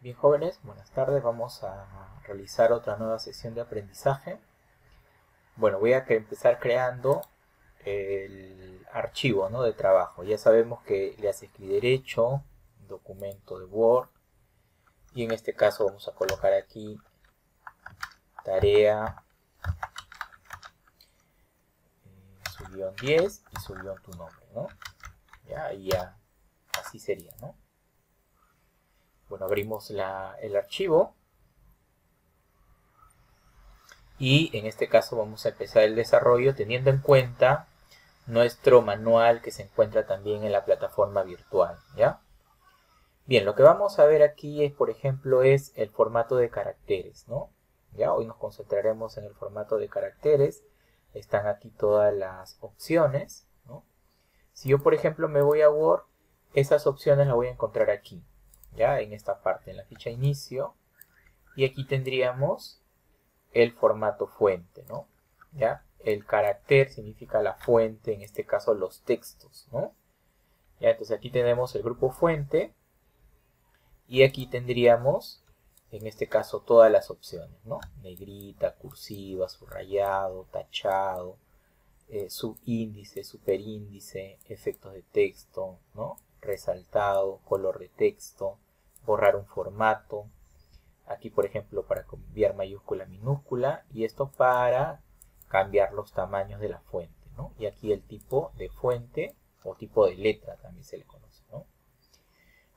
Bien, jóvenes, buenas tardes. Vamos a realizar otra nueva sesión de aprendizaje. Bueno, voy a empezar creando el archivo, ¿no?, de trabajo. Ya sabemos que le haces clic derecho, documento de Word, y en este caso vamos a colocar aquí tarea su 10 y su tu nombre, ¿no? Ya, y ya, así sería, ¿no? Bueno, abrimos el archivo. Y en este caso vamos a empezar el desarrollo teniendo en cuenta nuestro manual que se encuentra también en la plataforma virtual, ¿ya? Bien, lo que vamos a ver aquí es, por ejemplo, es el formato de caracteres, ¿no? Ya, hoy nos concentraremos en el formato de caracteres. Están aquí todas las opciones, ¿no? Si yo, por ejemplo, me voy a Word, esas opciones las voy a encontrar aquí, ya, en esta parte, en la ficha inicio. Y aquí tendríamos el formato fuente, ¿no? ¿Ya? El carácter significa la fuente, en este caso los textos, ¿no? ¿Ya? Entonces aquí tenemos el grupo fuente y aquí tendríamos, en este caso, todas las opciones, ¿no? Negrita, cursiva, subrayado, tachado, subíndice, superíndice, efectos de texto, ¿no? Resaltado, color de texto, borrar un formato. Aquí, por ejemplo, para cambiar mayúscula a minúscula, y esto para cambiar los tamaños de la fuente, ¿no? Y aquí el tipo de fuente o tipo de letra también se le conoce, ¿no?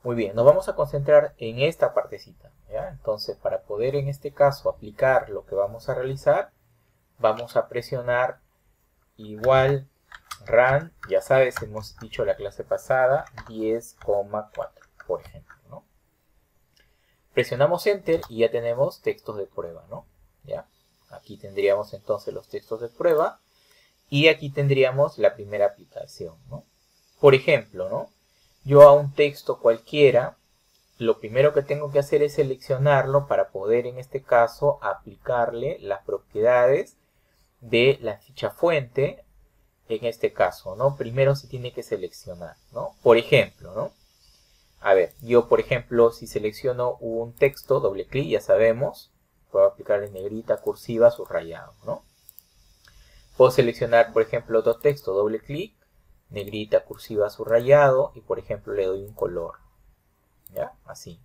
Muy bien, nos vamos a concentrar en esta partecita, ¿ya? Entonces, para poder en este caso aplicar lo que vamos a realizar, vamos a presionar igual run, ya sabes, hemos dicho la clase pasada, 10,4, por ejemplo, ¿no? Presionamos Enter y ya tenemos textos de prueba, ¿no? ¿Ya? Aquí tendríamos entonces los textos de prueba y aquí tendríamos la primera aplicación, ¿no? Por ejemplo, ¿no? Yo a un texto cualquiera, lo primero que tengo que hacer es seleccionarlo para poder, en este caso, aplicarle las propiedades de la ficha fuente, en este caso, ¿no? Primero se tiene que seleccionar, ¿no? Por ejemplo, ¿no? A ver, yo por ejemplo, si selecciono un texto, doble clic, ya sabemos, puedo aplicarle negrita, cursiva, subrayado, ¿no? Puedo seleccionar, por ejemplo, otro texto, doble clic, negrita, cursiva, subrayado, y por ejemplo le doy un color, ¿ya? Así.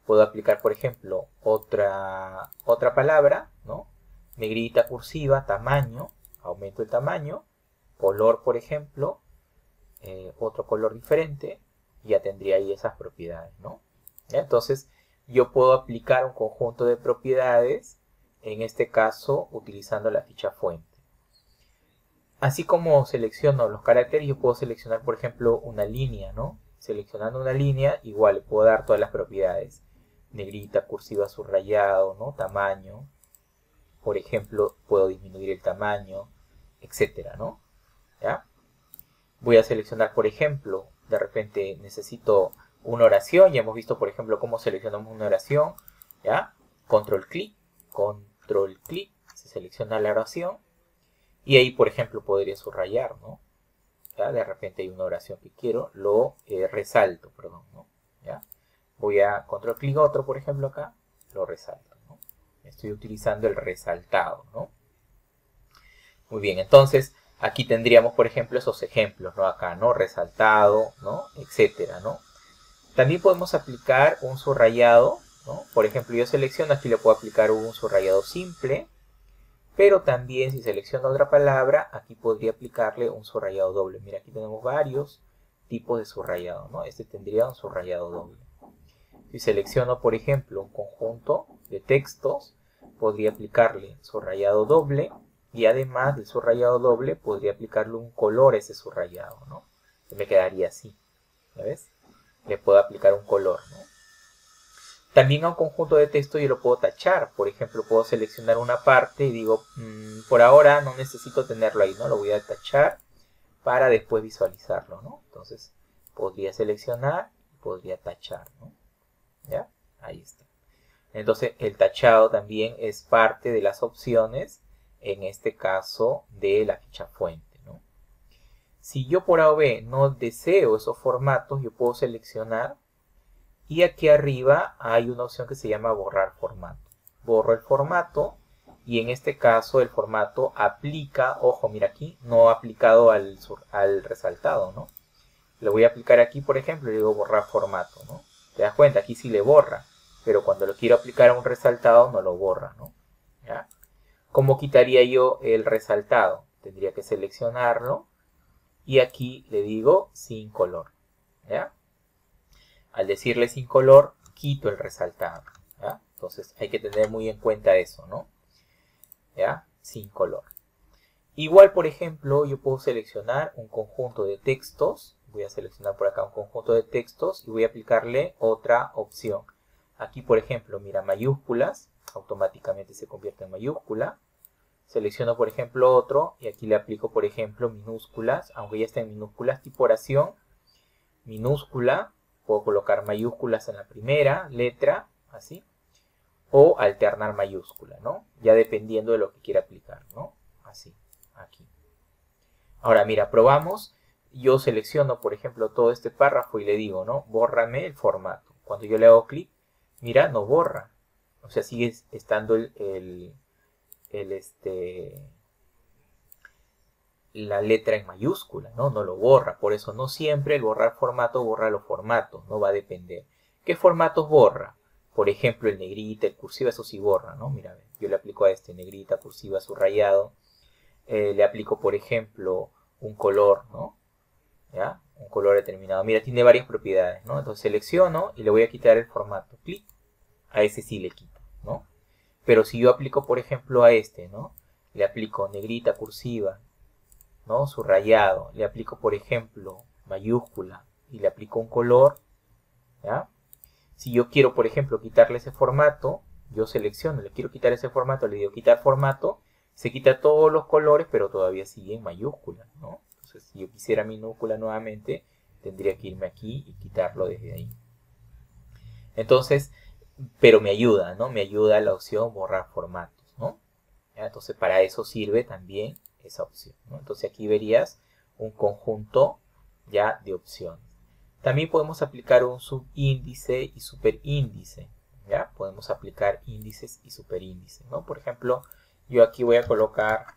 Puedo aplicar, por ejemplo, otra palabra, ¿no? Negrita, cursiva, tamaño, aumento el tamaño, color, por ejemplo, otro color diferente, ya tendría ahí esas propiedades, ¿no? ¿Ya? Entonces, yo puedo aplicar un conjunto de propiedades, en este caso, utilizando la ficha fuente. Así como selecciono los caracteres, yo puedo seleccionar, por ejemplo, una línea, ¿no? Seleccionando una línea, igual le puedo dar todas las propiedades. Negrita, cursiva, subrayado, ¿no? Tamaño. Por ejemplo, puedo disminuir el tamaño, etcétera, ¿no? ¿Ya? Voy a seleccionar, por ejemplo, de repente necesito una oración. Ya hemos visto, por ejemplo, cómo seleccionamos una oración, ¿ya? Control clic, se selecciona la oración. Y ahí, por ejemplo, podría subrayar, ¿no? ¿Ya? De repente hay una oración que quiero, lo resalto, perdón, ¿no? ¿Ya? Voy a control clic otro, por ejemplo, acá, lo resalto, ¿no? Estoy utilizando el resaltado, ¿no? Muy bien, entonces aquí tendríamos, por ejemplo, esos ejemplos, ¿no? Acá, ¿no? Resaltado, ¿no? Etcétera, ¿no? También podemos aplicar un subrayado, ¿no? Por ejemplo, yo selecciono, aquí le puedo aplicar un subrayado simple, pero también si selecciono otra palabra, aquí podría aplicarle un subrayado doble. Mira, aquí tenemos varios tipos de subrayado, ¿no? Este tendría un subrayado doble. Si selecciono, por ejemplo, un conjunto de textos, podría aplicarle subrayado doble, y además del subrayado doble, podría aplicarle un color a ese subrayado, ¿no? Que me quedaría así, ¿ya ves? Le puedo aplicar un color, ¿no? También a un conjunto de texto yo lo puedo tachar. Por ejemplo, puedo seleccionar una parte y digo, por ahora no necesito tenerlo ahí, ¿no? Lo voy a tachar para después visualizarlo, ¿no? Entonces, podría seleccionar y podría tachar, ¿no? ¿Ya? Ahí está. Entonces, el tachado también es parte de las opciones, en este caso, de la ficha fuente, ¿no? Si yo por A o B no deseo esos formatos, yo puedo seleccionar Y aquí arriba hay una opción que se llama borrar formato. Borro el formato y en este caso el formato aplica, ojo, mira aquí, no aplicado al resaltado, ¿no? Le voy a aplicar aquí, por ejemplo, le digo borrar formato, ¿no? Te das cuenta, aquí sí le borra, pero cuando lo quiero aplicar a un resaltado no lo borra, ¿no? ¿Ya? ¿Cómo quitaría yo el resaltado? Tendría que seleccionarlo y aquí le digo sin color, ¿ya? Al decirle sin color, quito el resaltado, ¿ya? Entonces hay que tener muy en cuenta eso, ¿no? ¿Ya? Sin color. Igual, por ejemplo, yo puedo seleccionar un conjunto de textos. Voy a seleccionar por acá un conjunto de textos y voy a aplicarle otra opción. Aquí, por ejemplo, mira, mayúsculas. Automáticamente se convierte en mayúscula. Selecciono, por ejemplo, otro y aquí le aplico, por ejemplo, minúsculas. Aunque ya está en minúsculas, tipo oración. Minúscula. Puedo colocar mayúsculas en la primera letra, así. O alternar mayúscula, ¿no? Ya dependiendo de lo que quiera aplicar, ¿no? Así, aquí. Ahora, mira, probamos. Yo selecciono, por ejemplo, todo este párrafo y le digo, ¿no? Bórrame el formato. Cuando yo le hago clic, mira, no borra. O sea, sigue estando la letra en mayúscula, ¿no? No lo borra. Por eso no siempre el borrar formato borra los formatos, no va a depender. ¿Qué formatos borra? Por ejemplo, el negrita, el cursiva, eso sí borra, ¿no? Mira, yo le aplico a este negrita, cursiva, subrayado. Le aplico, por ejemplo, un color, ¿no? ¿Ya? Un color determinado. Mira, tiene varias propiedades, ¿no? Entonces selecciono y le voy a quitar el formato. Clic. A ese sí le quito, ¿no? Pero si yo aplico, por ejemplo, a este, ¿no? Le aplico negrita, cursiva, ¿no? Subrayado. Le aplico, por ejemplo, mayúscula y le aplico un color, ¿ya? Si yo quiero, por ejemplo, quitarle ese formato, yo selecciono, le quiero quitar ese formato, le digo quitar formato, se quita todos los colores, pero todavía sigue en mayúscula, ¿no? Entonces, si yo quisiera minúscula nuevamente, tendría que irme aquí y quitarlo desde ahí. Entonces, pero me ayuda, ¿no? Me ayuda la opción borrar formatos, ¿no? ¿Ya? Entonces, para eso sirve también esa opción, ¿no? Entonces, aquí verías un conjunto ya de opciones. También podemos aplicar un subíndice y superíndice, ¿ya? Podemos aplicar índices y superíndices, ¿no? Por ejemplo, yo aquí voy a colocar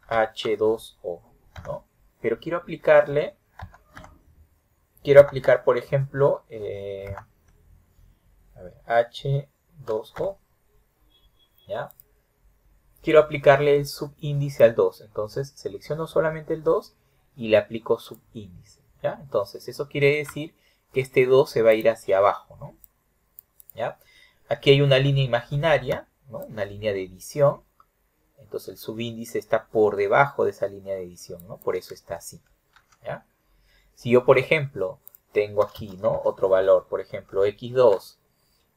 H2O, ¿no? Pero quiero aplicar, por ejemplo, H2O, ¿ya? Quiero aplicarle el subíndice al 2, entonces selecciono solamente el 2 y le aplico subíndice, ¿ya? Entonces eso quiere decir que este 2 se va a ir hacia abajo, ¿no? ¿Ya? Aquí hay una línea imaginaria, ¿no? Una línea de edición, entonces el subíndice está por debajo de esa línea de edición, ¿no? Por eso está así, ¿ya? Si yo, por ejemplo, tengo aquí, ¿no? Otro valor, por ejemplo, x2,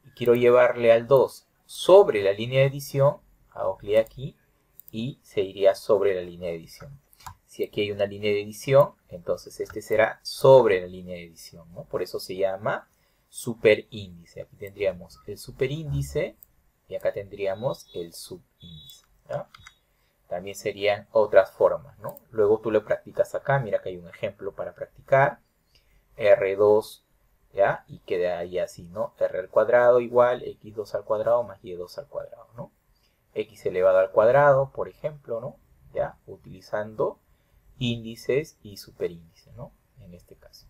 y quiero llevarle al 2 sobre la línea de edición, hago clic aquí y se iría sobre la línea de edición. Si aquí hay una línea de edición, entonces este será sobre la línea de edición, ¿no? Por eso se llama superíndice. Aquí tendríamos el superíndice y acá tendríamos el subíndice, ¿ya? También serían otras formas, ¿no? Luego tú lo practicas acá. Mira que hay un ejemplo para practicar. R2, ¿ya? Y queda ahí así, ¿no? R al cuadrado igual x2 al cuadrado más y2 al cuadrado, ¿no? X elevado al cuadrado, por ejemplo, ¿no? ¿Ya? Utilizando índices y superíndices, ¿no? En este caso.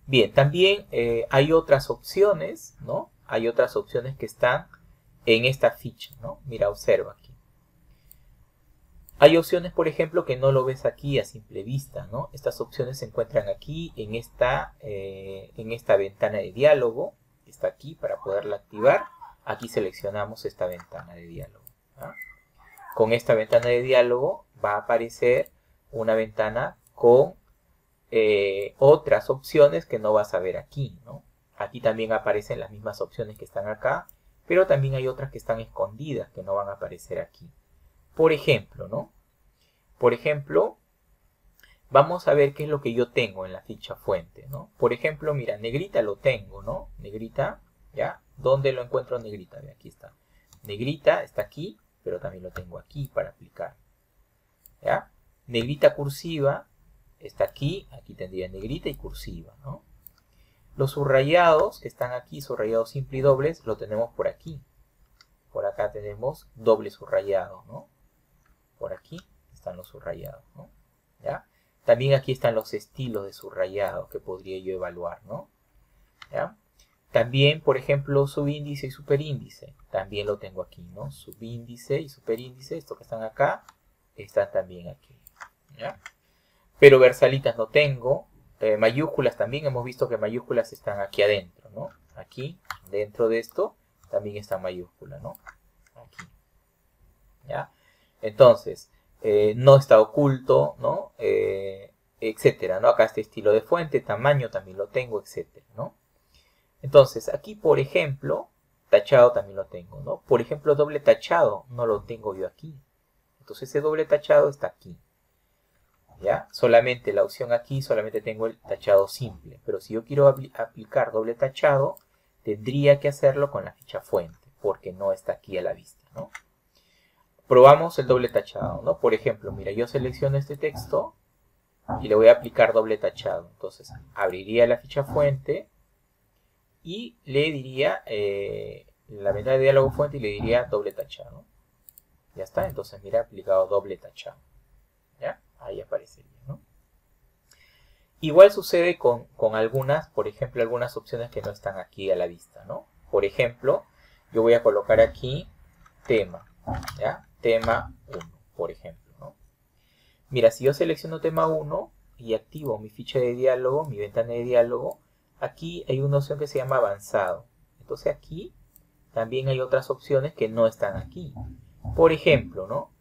Bien, también hay otras opciones, ¿no? Hay otras opciones que están en esta ficha, ¿no? Mira, observa aquí. Hay opciones, por ejemplo, que no lo ves aquí a simple vista, ¿no? Estas opciones se encuentran aquí en esta ventana de diálogo, que está aquí para poderla activar. Aquí seleccionamos esta ventana de diálogo, ¿no? Con esta ventana de diálogo va a aparecer una ventana con otras opciones que no vas a ver aquí, ¿no? Aquí también aparecen las mismas opciones que están acá, pero también hay otras que están escondidas que no van a aparecer aquí. Por ejemplo, ¿no? Por ejemplo, vamos a ver qué es lo que yo tengo en la ficha fuente, ¿no? Por ejemplo, mira, negrita lo tengo, ¿no? Negrita, ¿ya? ¿Dónde lo encuentro negrita? Aquí está. Negrita está aquí, pero también lo tengo aquí para aplicar, ¿ya? Negrita cursiva está aquí, aquí tendría negrita y cursiva, ¿no? Los subrayados que están aquí, subrayados simples y dobles, lo tenemos por aquí. Por acá tenemos doble subrayado, ¿no? Por aquí están los subrayados, ¿no? ¿Ya? También aquí están los estilos de subrayado que podría yo evaluar, ¿no? ¿Ya? También, por ejemplo, subíndice y superíndice. También lo tengo aquí, ¿no? Subíndice y superíndice, estos que están acá, están también aquí, ¿ya? Pero versalitas no tengo. Mayúsculas también, hemos visto que mayúsculas están aquí adentro, ¿no? Aquí, dentro de esto, también está mayúscula, ¿no? Aquí, ¿ya? Entonces, no está oculto, ¿no? Etcétera, ¿no? Acá este estilo de fuente, tamaño también lo tengo, etcétera, ¿no? Entonces, aquí, por ejemplo, tachado también lo tengo, ¿no? Por ejemplo, doble tachado no lo tengo yo aquí. Entonces, ese doble tachado está aquí. ¿Ya? Solamente la opción aquí, solamente tengo el tachado simple. Pero si yo quiero aplicar doble tachado, tendría que hacerlo con la ficha fuente, porque no está aquí a la vista, ¿no? Probamos el doble tachado, ¿no? Por ejemplo, mira, yo selecciono este texto y le voy a aplicar doble tachado. Entonces, abriría la ficha fuente y le diría, la ventana de diálogo fuente, y le diría doble tachado. Ya está, entonces mira, aplicado doble tachado. ¿Ya? Ahí aparecería, ¿no? Igual sucede con algunas, por ejemplo, algunas opciones que no están aquí a la vista, ¿no? Por ejemplo, yo voy a colocar aquí tema, ¿ya? Tema 1, por ejemplo, ¿no? Mira, si yo selecciono tema 1 y activo mi ficha de diálogo, mi ventana de diálogo, aquí hay una opción que se llama avanzado. Entonces aquí también hay otras opciones que no están aquí. Por ejemplo, ¿no?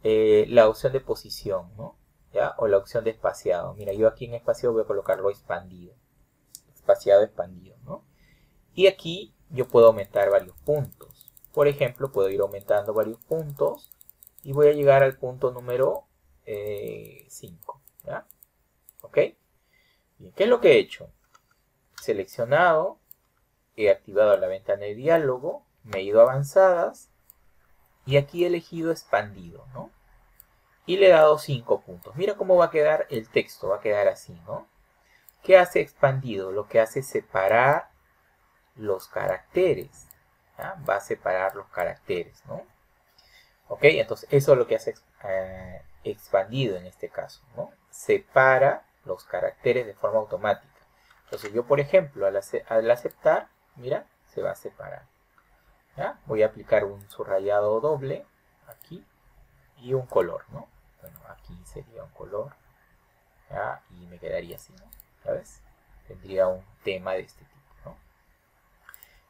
La opción de posición, ¿no? ¿Ya? O la opción de espaciado. Mira, yo aquí en espaciado voy a colocarlo expandido. Espaciado expandido, ¿no? Y aquí yo puedo aumentar varios puntos. Por ejemplo, puedo ir aumentando varios puntos y voy a llegar al punto número 5, ¿ya? ¿Ok? Bien, ¿qué es lo que he hecho? Seleccionado, he activado la ventana de diálogo, me he ido a avanzadas y aquí he elegido expandido, ¿no? Y le he dado 5 puntos. Mira cómo va a quedar el texto, va a quedar así, ¿no? ¿Qué hace expandido? Lo que hace es separar los caracteres, ¿ya? Va a separar los caracteres, ¿no? ¿Ok? Entonces eso es lo que hace expandido en este caso, ¿no? Separa los caracteres de forma automática. Entonces yo, por ejemplo, al aceptar, mira, se va a separar, ¿ya? Voy a aplicar un subrayado doble aquí y un color, ¿no? Bueno, aquí sería un color, ¿ya? Y me quedaría así, ¿no? ¿Sabes? Tendría un tema de este tipo, ¿no?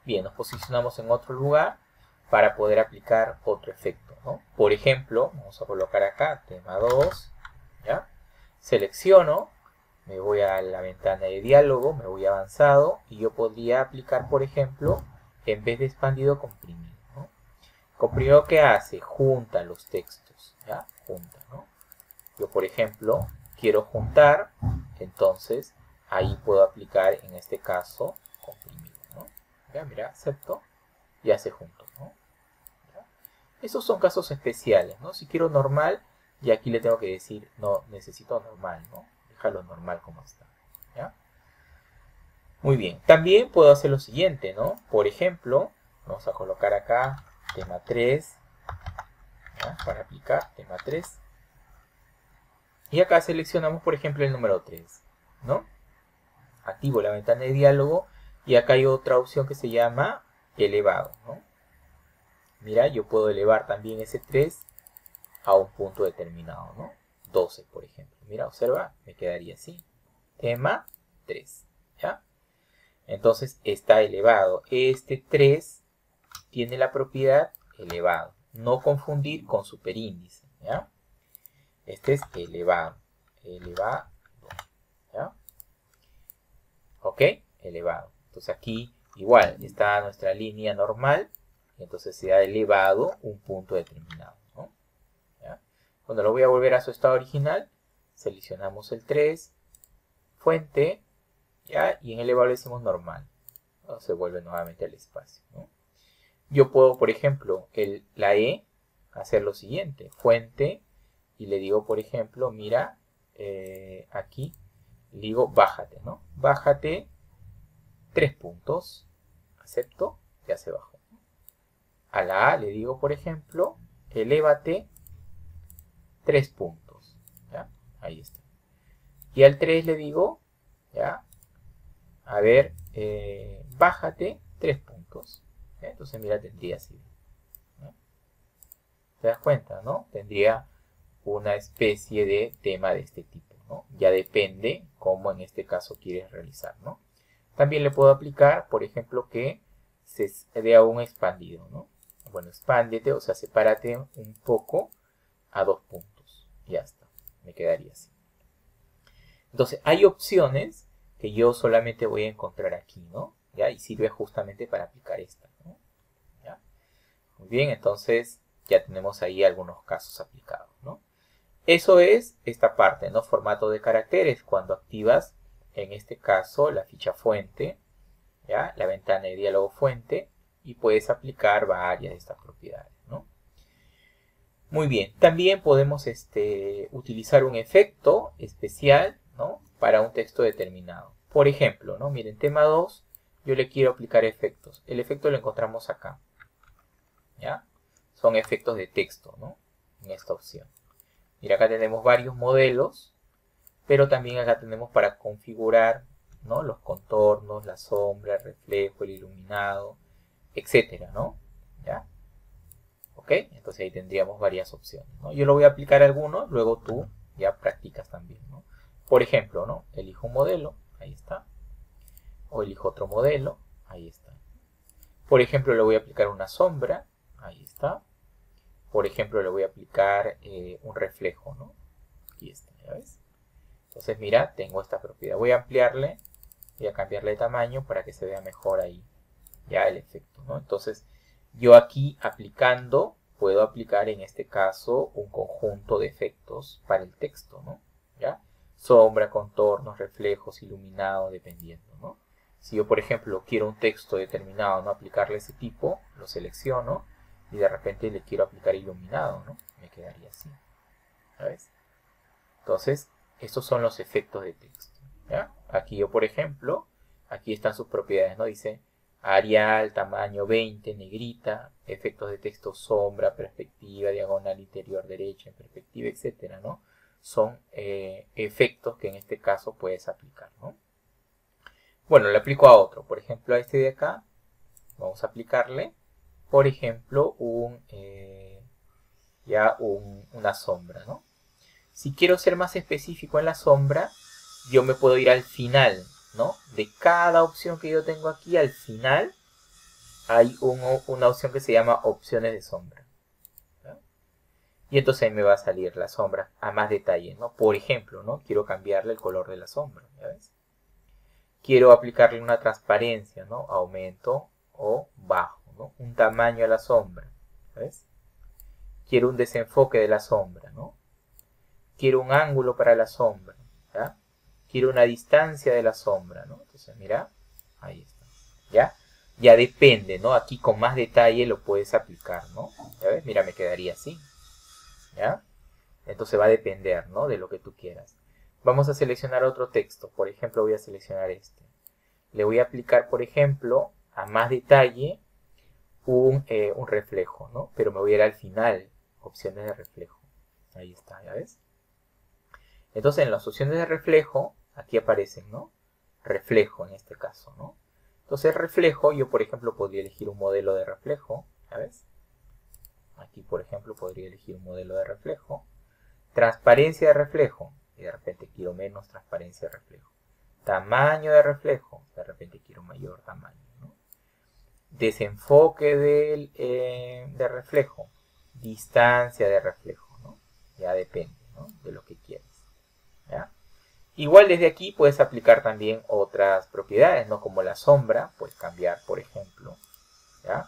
Bien, nos posicionamos en otro lugar para poder aplicar otro efecto, ¿no? Por ejemplo, vamos a colocar acá tema 2, ¿ya? Selecciono, me voy a la ventana de diálogo, me voy a avanzado y yo podría aplicar, por ejemplo, en vez de expandido, comprimido, ¿no? Comprimido, ¿qué hace? Junta los textos, ¿ya? Junta, ¿no? Yo, por ejemplo, quiero juntar, entonces ahí puedo aplicar, en este caso, comprimido, ¿no? Ya, mira, acepto y hace junto, ¿no? ¿Ya? Esos son casos especiales, ¿no? Si quiero normal, y aquí le tengo que decir, no, necesito normal, ¿no? Déjalo normal como está, ¿ya? Muy bien, también puedo hacer lo siguiente, ¿no? Por ejemplo, vamos a colocar acá tema 3, ¿ya? Para aplicar tema 3. Y acá seleccionamos, por ejemplo, el número 3, ¿no? Activo la ventana de diálogo y acá hay otra opción que se llama elevado, ¿no? Mira, yo puedo elevar también ese 3 a un punto determinado, ¿no? 12, por ejemplo. Mira, observa, me quedaría así. Tema 3, ¿ya? Entonces está elevado. Este 3 tiene la propiedad elevado. No confundir con superíndice, ¿ya? Este es elevado. Elevado, ¿ya? ¿Ok? Elevado. Entonces aquí igual está nuestra línea normal. Y entonces se ha elevado un punto determinado, ¿no? ¿Ya? Cuando lo voy a volver a su estado original, seleccionamos el 3, fuente, ¿ya? Y en elevado le decimos normal, ¿no? Se vuelve nuevamente al espacio, ¿no? Yo puedo, por ejemplo, la E, hacer lo siguiente, fuente, y le digo, por ejemplo, mira, aquí, le digo, bájate, ¿no? Bájate 3 puntos, acepto, ya se bajó. A la A le digo, por ejemplo, elévate 3 puntos, ¿ya? Ahí está. Y al 3 le digo, ¿ya? A ver, bájate 3 puntos. ¿Ya? Entonces, mira, tendría así. ¿No? ¿Te das cuenta, no? Tendría una especie de tema de este tipo, ¿no? Ya depende cómo en este caso quieres realizar, ¿no? También le puedo aplicar, por ejemplo, que se dé a un expandido, ¿no? Bueno, expándete, o sea, sepárate un poco a 2 puntos. Ya está, me quedaría así. Entonces, hay opciones que yo solamente voy a encontrar aquí, ¿no? ¿Ya? Y sirve justamente para aplicar esta, ¿no? ¿Ya? Muy bien, entonces ya tenemos ahí algunos casos aplicados, ¿no? Eso es esta parte, ¿no? Formato de caracteres, cuando activas, en este caso, la ficha fuente, ¿ya? La ventana de diálogo fuente, y puedes aplicar varias de estas propiedades, ¿no? Muy bien, también podemos utilizar un efecto especial, ¿no? Para un texto determinado. Por ejemplo, ¿no? Miren, tema 2, yo le quiero aplicar efectos. El efecto lo encontramos acá, ¿ya? Son efectos de texto, ¿no? En esta opción. Mira, acá tenemos varios modelos, pero también acá tenemos para configurar, ¿no? Los contornos, la sombra, el reflejo, el iluminado, etcétera, ¿no? ¿Ya? ¿Ok? Entonces ahí tendríamos varias opciones, ¿no? Yo lo voy a aplicar a algunos, luego tú ya practicas también, ¿no? Por ejemplo, ¿no? Elijo un modelo, ahí está. O elijo otro modelo, ahí está. Por ejemplo, le voy a aplicar una sombra, ahí está. Por ejemplo, le voy a aplicar un reflejo, ¿no? Aquí está, ¿ya ves? Entonces, mira, tengo esta propiedad. Voy a ampliarle, voy a cambiarle de tamaño para que se vea mejor ahí ya el efecto, ¿no? Entonces, yo aquí aplicando, puedo aplicar en este caso un conjunto de efectos para el texto, ¿no? ¿Ya? Sombra, contornos, reflejos, iluminado, dependiendo, ¿no? Si yo, por ejemplo, quiero un texto determinado, ¿no? Aplicarle ese tipo, lo selecciono y de repente le quiero aplicar iluminado, ¿no? Me quedaría así, ¿sabes? Entonces, estos son los efectos de texto, ¿ya? Aquí yo, por ejemplo, aquí están sus propiedades, ¿no? Dice Arial, tamaño 20, negrita, efectos de texto, sombra, perspectiva, diagonal interior derecha, en perspectiva, etcétera, ¿no? Son efectos que en este caso puedes aplicar, ¿no? Bueno, le aplico a otro, por ejemplo a este de acá, vamos a aplicarle, por ejemplo, una sombra, ¿no? Si quiero ser más específico en la sombra, yo me puedo ir al final, ¿no? De cada opción que yo tengo aquí, al final hay una opción que se llama opciones de sombra, ¿no? Y entonces ahí me va a salir la sombra a más detalle, ¿no? Por ejemplo, ¿no? Quiero cambiarle el color de la sombra, ¿ya ves? Quiero aplicarle una transparencia, ¿no? Aumento o bajo, ¿no? Un tamaño a la sombra, ¿ves? Quiero un desenfoque de la sombra, ¿no? Quiero un ángulo para la sombra, ¿ya? Quiero una distancia de la sombra, ¿no? Entonces, mira, ahí está, ¿ya? Ya depende, ¿no? Aquí con más detalle lo puedes aplicar, ¿no? ¿Ya ves? Mira, me quedaría así, ¿ya? Entonces va a depender, ¿no? De lo que tú quieras. Vamos a seleccionar otro texto. Por ejemplo, voy a seleccionar este. Le voy a aplicar, por ejemplo, a más detalle un reflejo, ¿no? Pero me voy a ir al final, opciones de reflejo. Ahí está, ¿ya ves? Entonces en las opciones de reflejo, aquí aparecen, ¿no? Reflejo en este caso, ¿no? Entonces reflejo, yo por ejemplo podría elegir un modelo de reflejo, ¿ya ves? Aquí por ejemplo podría elegir un modelo de reflejo. Transparencia de reflejo, y de repente quiero menos transparencia de reflejo. Tamaño de reflejo, de repente quiero mayor tamaño, ¿no? Desenfoque de reflejo, distancia de reflejo, ¿no? Ya depende, ¿no? De lo que quieras, ¿ya? Igual desde aquí puedes aplicar también otras propiedades, ¿no? Como la sombra, puedes cambiar, por ejemplo, ¿ya?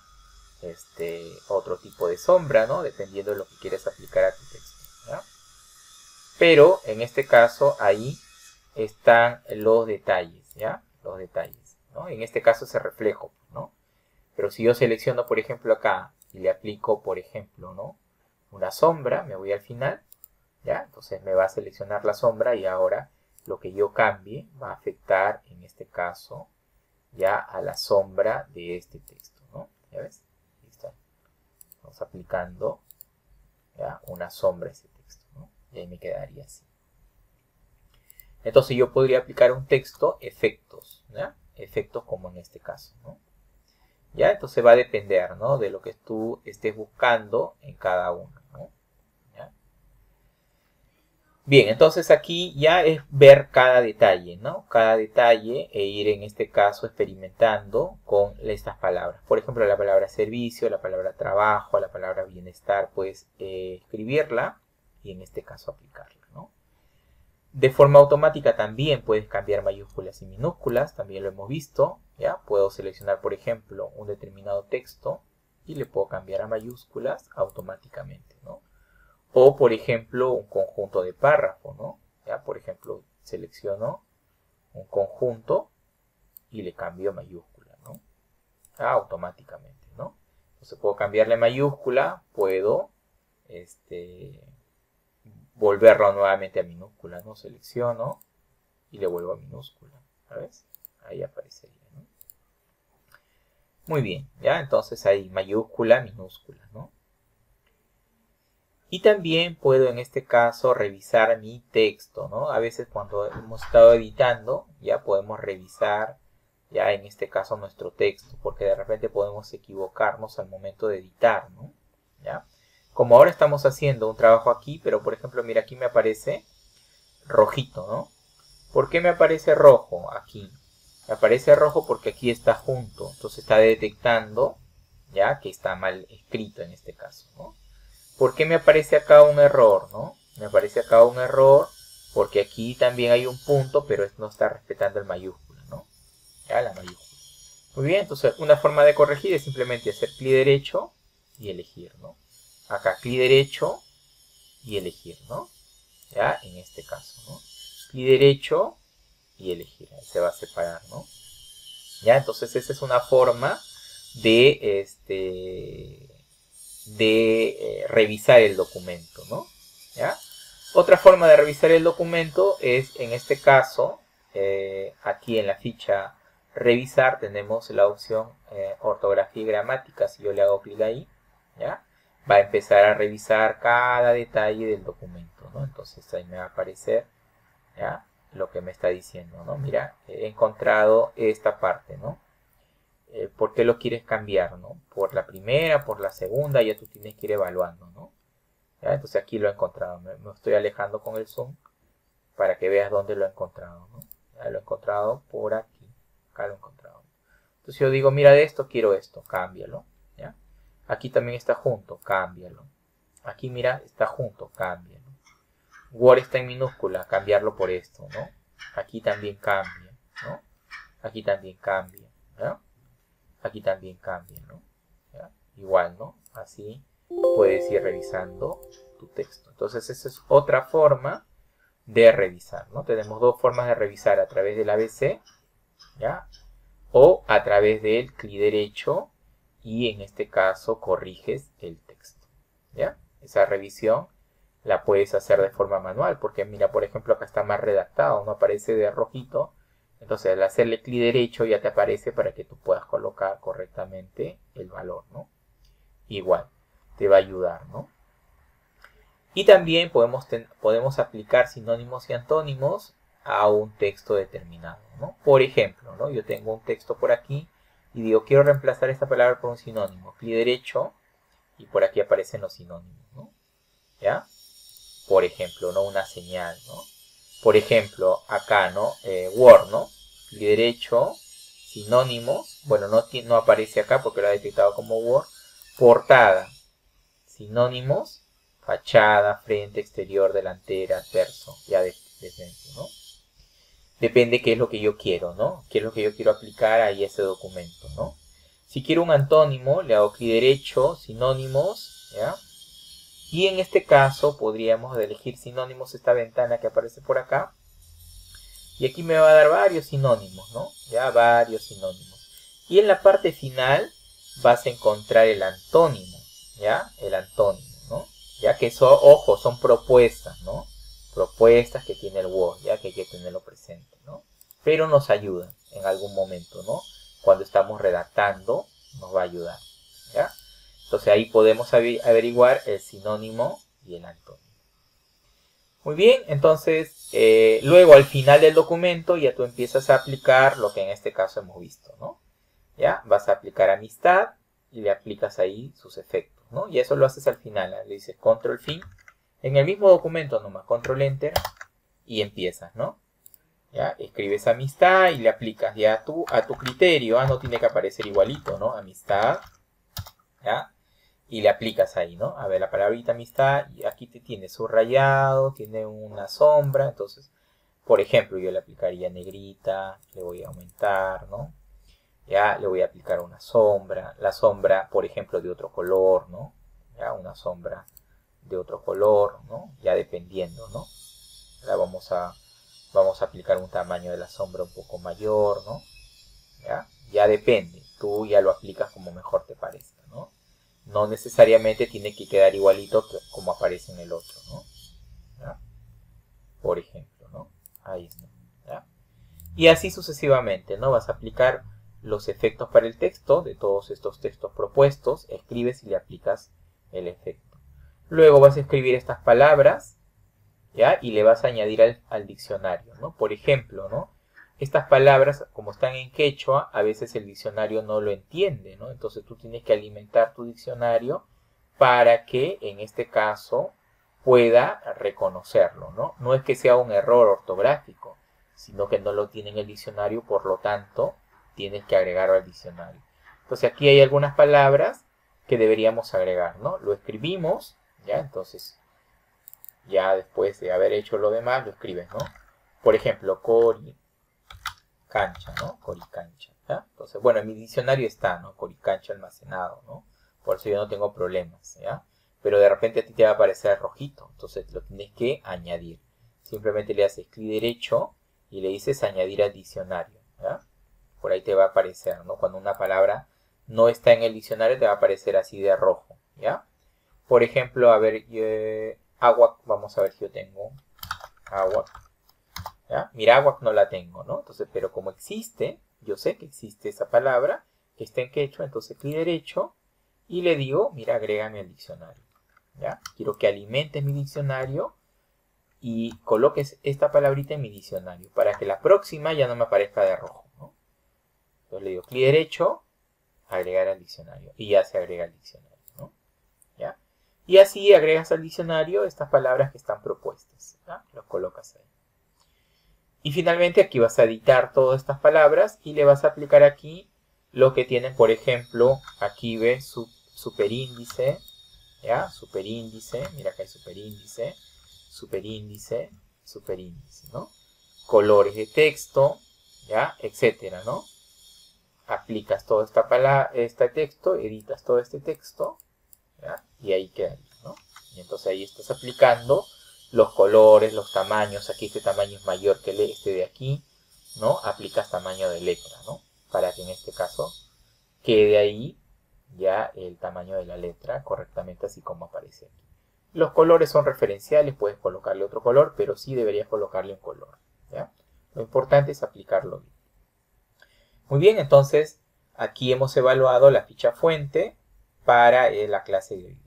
Otro tipo de sombra, ¿no? Dependiendo de lo que quieres aplicar a tu texto, ¿ya? Pero en este caso ahí están los detalles, ¿ya? Los detalles, ¿no? En este caso es el reflejo, ¿no? Pero si yo selecciono, por ejemplo, acá y le aplico, por ejemplo, ¿no? Una sombra, me voy al final, ¿ya? Entonces me va a seleccionar la sombra y ahora lo que yo cambie va a afectar, en este caso, ya a la sombra de este texto, ¿no? ¿Ya ves? Ahí está. Vamos aplicando ya una sombra a ese texto, ¿no? Y ahí me quedaría así. Entonces yo podría aplicar un texto, efectos, ¿ya? Efectos como en este caso, ¿no? ¿Ya? Entonces va a depender, ¿no? De lo que tú estés buscando en cada uno, ¿no? ¿Ya? Bien, entonces aquí ya es ver cada detalle, ¿no? Cada detalle e ir en este caso experimentando con estas palabras. Por ejemplo, la palabra servicio, la palabra trabajo, la palabra bienestar, puedes escribirla y en este caso aplicarla, ¿no? De forma automática también puedes cambiar mayúsculas y minúsculas, también lo hemos visto, ¿ya? Puedo seleccionar, por ejemplo, un determinado texto y le puedo cambiar a mayúsculas automáticamente, ¿no? O, por ejemplo, un conjunto de párrafos, ¿no? ¿Ya? Por ejemplo, selecciono un conjunto y le cambio a mayúscula, ¿no? Automáticamente, ¿no? Entonces puedo cambiarle mayúscula, puedo, volverlo nuevamente a minúscula, ¿no? Selecciono y le vuelvo a minúscula, ¿sabes? Ahí aparecería, ¿no? Muy bien, ¿ya? Entonces ahí mayúscula, minúscula, ¿no? Y también puedo en este caso revisar mi texto, ¿no? A veces cuando hemos estado editando, ya podemos revisar, ya en este caso nuestro texto, porque de repente podemos equivocarnos al momento de editar, ¿no? ¿Ya? Como ahora estamos haciendo un trabajo aquí, pero por ejemplo, mira, aquí me aparece rojito, ¿no? ¿Por qué me aparece rojo aquí? Me aparece rojo porque aquí está junto, entonces está detectando, ya, que está mal escrito en este caso, ¿no? ¿Por qué me aparece acá un error, no? Me aparece acá un error porque aquí también hay un punto, pero no está respetando el mayúscula, ¿no? Ya, la mayúscula. Muy bien, entonces una forma de corregir es simplemente hacer clic derecho y elegir, ¿no? Acá clic derecho y elegir, ¿no? Ya, en este caso, ¿no? Clic derecho y elegir, ahí se va a separar, ¿no? Ya, entonces esa es una forma de, revisar el documento, ¿no? ¿Ya? Otra forma de revisar el documento es, en este caso, aquí en la ficha revisar tenemos la opción ortografía y gramática. Si yo le hago clic ahí, ¿ya? Va a empezar a revisar cada detalle del documento, ¿no? Entonces ahí me va a aparecer, ¿ya? Lo que me está diciendo, ¿no? Mira, he encontrado esta parte, ¿no? ¿Por qué lo quieres cambiar, no? Por la primera, por la segunda, ya tú tienes que ir evaluando, ¿no? ¿Ya? Entonces aquí lo he encontrado, me estoy alejando con el zoom para que veas dónde lo he encontrado, ¿no? Ya lo he encontrado por aquí, acá lo he encontrado. Entonces yo digo, mira, de esto quiero esto, cámbialo, ¿ya? Aquí también está junto, cámbialo. Aquí, mira, está junto, cámbialo. Word está en minúscula, cambiarlo por esto, ¿no? Aquí también cambia, ¿no? Aquí también cambia, ¿ya? Aquí también cambia, ¿no? ¿Ya? Igual, ¿no? Así puedes ir revisando tu texto. Entonces esa es otra forma de revisar, ¿no? Tenemos dos formas de revisar, a través del ABC, ¿ya? O a través del clic derecho y en este caso corriges el texto, ¿ya? Esa revisión la puedes hacer de forma manual, porque mira, por ejemplo, acá está más redactado, no aparece de rojito. Entonces al hacerle clic derecho ya te aparece para que tú puedas colocar correctamente el valor, ¿no? Igual, te va a ayudar, ¿no? Y también podemos aplicar sinónimos y antónimos a un texto determinado, ¿no? Por ejemplo, ¿no? Yo tengo un texto por aquí y digo, quiero reemplazar esta palabra por un sinónimo. Clic derecho y por aquí aparecen los sinónimos, ¿no? ¿Ya? Por ejemplo, ¿no? Una señal, ¿no? Por ejemplo, acá, ¿no? Word, ¿no? Clic derecho, sinónimos. Bueno, no aparece acá porque lo ha detectado como Word. Portada, sinónimos, fachada, frente, exterior, delantera, terzo, ya de dentro, ¿no? Depende qué es lo que yo quiero, ¿no? Qué es lo que yo quiero aplicar ahí a ese documento, ¿no? Si quiero un antónimo, le hago clic derecho, sinónimos, ¿ya? Y en este caso podríamos elegir sinónimos, esta ventana que aparece por acá. Y aquí me va a dar varios sinónimos, ¿no? Ya, varios sinónimos. Y en la parte final vas a encontrar el antónimo, ¿ya? El antónimo, ¿no? Ya que eso, ojo, son propuestas, ¿no? Propuestas que tiene el Word, ya que hay que tenerlo presente, ¿no? Pero nos ayudan en algún momento, ¿no? cuando estamos redactando nos va a ayudar, ¿ya? Entonces ahí podemos averiguar el sinónimo y el antónimo. Muy bien, entonces luego al final del documento ya tú empiezas a aplicar lo que en este caso hemos visto, ¿no? ¿Ya? Vas a aplicar amistad y le aplicas ahí sus efectos, ¿no? Y eso lo haces al final, ¿eh? Le dices control fin, en el mismo documento nomás, control enter y empiezas, ¿no? ¿Ya? Escribes amistad y le aplicas ya a tu criterio, no tiene que aparecer igualito, ¿no? Amistad, ¿ya? Y le aplicas ahí, ¿no? A ver, la palabrita amistad, y aquí te tiene subrayado, tiene una sombra, entonces, por ejemplo, yo le aplicaría negrita, le voy a aumentar, ¿no? Ya, le voy a aplicar una sombra, la sombra, por ejemplo, de otro color, ¿no? Ya, una sombra de otro color, ¿no? Ya dependiendo, ¿no? Ahora vamos a aplicar un tamaño de la sombra un poco mayor, ¿no? Ya depende, tú ya lo aplicas como mejor te parezca, ¿no? No necesariamente tiene que quedar igualito como aparece en el otro, ¿no? ¿Ya? Por ejemplo, ¿no? Ahí está, ¿ya? Y así sucesivamente, ¿no? Vas a aplicar los efectos para el texto de todos estos textos propuestos, escribes y le aplicas el efecto. Luego vas a escribir estas palabras, ¿ya? Y le vas a añadir al diccionario, ¿no? Por ejemplo, ¿no? Estas palabras, como están en quechua, a veces el diccionario no lo entiende, ¿no? Entonces tú tienes que alimentar tu diccionario para que, en este caso, pueda reconocerlo, ¿no? No es que sea un error ortográfico, sino que no lo tiene en el diccionario, por lo tanto, tienes que agregarlo al diccionario. Entonces aquí hay algunas palabras que deberíamos agregar, ¿no? Lo escribimos, ¿ya? Entonces, ya después de haber hecho lo demás, lo escribes, ¿no? Por ejemplo, coricancha, ¿no? Coricancha, ¿ya? Entonces, bueno, en mi diccionario está, ¿no? Coricancha almacenado, ¿no? Por eso yo no tengo problemas, ¿ya? Pero de repente a ti te va a aparecer rojito, entonces lo tienes que añadir. Simplemente le haces clic derecho y le dices añadir al diccionario, ¿ya? Por ahí te va a aparecer, ¿no? Cuando una palabra no está en el diccionario te va a aparecer así de rojo, ¿ya? Por ejemplo, a ver, agua, vamos a ver si yo tengo agua, ¿ya? Mira, agua no la tengo, ¿no? Entonces, pero como existe, yo sé que existe esa palabra, que está en quechua, entonces clic derecho y le digo, mira, agrégame al diccionario, ¿ya? Quiero que alimentes mi diccionario y coloques esta palabrita en mi diccionario para que la próxima ya no me aparezca de rojo, ¿no? Entonces le digo clic derecho, agregar al diccionario y ya se agrega al diccionario, ¿no? ¿Ya? Y así agregas al diccionario estas palabras que están propuestas, ¿ya? Los colocas ahí. Y finalmente aquí vas a editar todas estas palabras y le vas a aplicar aquí lo que tienen, por ejemplo, aquí ves su superíndice, ¿ya? Superíndice, mira acá hay superíndice, superíndice, superíndice, ¿no? Colores de texto, ¿ya? Etcétera, ¿no? Aplicas todo este texto, editas todo este texto, ¿ya? Y ahí queda, ¿no? Y entonces ahí estás aplicando los colores, los tamaños. Aquí este tamaño es mayor que este de aquí, ¿no? Aplicas tamaño de letra, ¿no? Para que en este caso quede ahí ya el tamaño de la letra correctamente así como aparece aquí. Los colores son referenciales, puedes colocarle otro color, pero sí deberías colocarle un color, ¿ya? Lo importante es aplicarlo bien. Muy bien, entonces aquí hemos evaluado la ficha fuente para la clase de hoy.